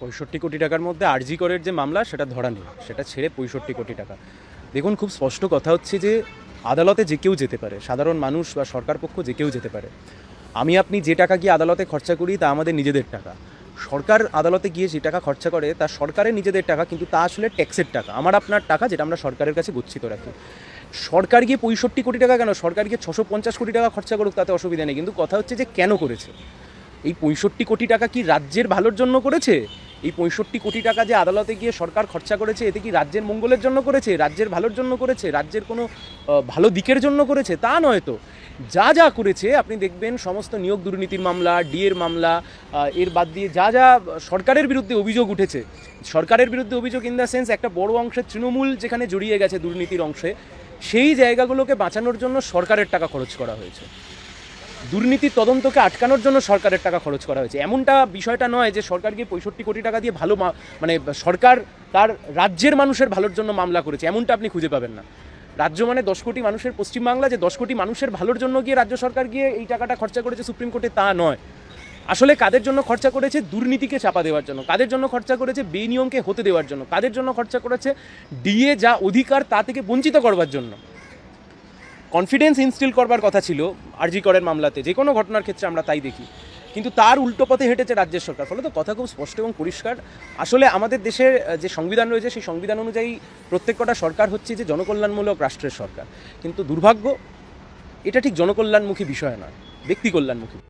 ৬৫ কোটি টাকার মধ্যে আরজি করের যে মামলা সেটা ধরা নেই, সেটা ছেড়ে ৬৫ কোটি টাকা। দেখুন, খুব স্পষ্ট কথা হচ্ছে যে আদালতে যে কেউ যেতে পারে, সাধারণ মানুষ বা সরকার পক্ষ যে কেউ যেতে পারে। আমি আপনি যে টাকা গিয়ে আদালতে খরচা করি তা আমাদের নিজেদের টাকা। সরকার আদালতে গিয়ে যে টাকা খরচা করে তা সরকারের নিজেদের টাকা, কিন্তু তা আসলে ট্যাক্সের টাকা, আমার আপনার টাকা, যেটা আমরা সরকারের কাছে গচ্ছিত রাখি। সরকার গিয়ে ৬৫ কোটি টাকা কেন, সরকার গিয়ে ৬৫০ কোটি টাকা খরচা করুক, তাতে অসুবিধা নেই, কিন্তু কথা হচ্ছে যে কেন করেছে। এই ৬৫ কোটি টাকা কি রাজ্যের ভালোর জন্য করেছে? এই ৬৫ কোটি টাকা যে আদালতে গিয়ে সরকার খরচা করেছে, এতে কি রাজ্যের মঙ্গলের জন্য করেছে, রাজ্যের ভালোর জন্য করেছে, রাজ্যের কোনো ভালো দিকের জন্য করেছে? তা নয় তো। যা যা করেছে আপনি দেখবেন, সমস্ত নিয়োগ দুর্নীতির মামলা, ডিএর মামলা, এর বাদ দিয়ে যা যা সরকারের বিরুদ্ধে অভিযোগ উঠেছে, সরকারের বিরুদ্ধে অভিযোগ ইন দ্য সেন্স একটা বড় অংশের তৃণমূল যেখানে জড়িয়ে গেছে দুর্নীতির অংশে, সেই জায়গাগুলোকে বাঁচানোর জন্য সরকারের টাকা খরচ করা হয়েছে। দুর্নীতির তদন্তকে আটকানোর জন্য সরকারের টাকা খরচ করা হয়েছে। এমনটা বিষয়টা নয় যে সরকার গিয়ে ৬৫ কোটি টাকা দিয়ে ভালো মানে সরকার তার রাজ্যের মানুষের ভালোর জন্য মামলা করেছে, এমনটা আপনি খুঁজে পাবেন না। রাজ্য মানে ১০ কোটি মানুষের পশ্চিমবাংলা, যে ১০ কোটি মানুষের ভালোর জন্য গিয়ে রাজ্য সরকার গিয়ে এই টাকাটা খরচা করেছে সুপ্রিম কোর্টে, তা নয়। আসলে কাদের জন্য খরচা করেছে? দুর্নীতিকে চাপা দেওয়ার জন্য। কাদের জন্য খরচা করেছে? বেনিয়মকে হতে দেওয়ার জন্য। কাদের জন্য খরচা করেছে? ডিএ যা অধিকার তা থেকে বঞ্চিত করবার জন্য। কনফিডেন্স ইনস্টিল করবার কথা ছিল আরজি করের মামলাতে, যে কোনো ঘটনার ক্ষেত্রে আমরা তাই দেখি, কিন্তু তার উল্টো পথে হেঁটেছে রাজ্যের সরকার। ফলে তো কথা খুব স্পষ্ট এবং পরিষ্কার। আসলে আমাদের দেশের যে সংবিধান রয়েছে, সেই সংবিধান অনুযায়ী প্রত্যেক কটা সরকার হচ্ছে যে জনকল্যাণমূলক রাষ্ট্রের সরকার, কিন্তু দুর্ভাগ্য এটা ঠিক জনকল্যাণমুখী বিষয় নয়, ব্যক্তি কল্যাণমুখী।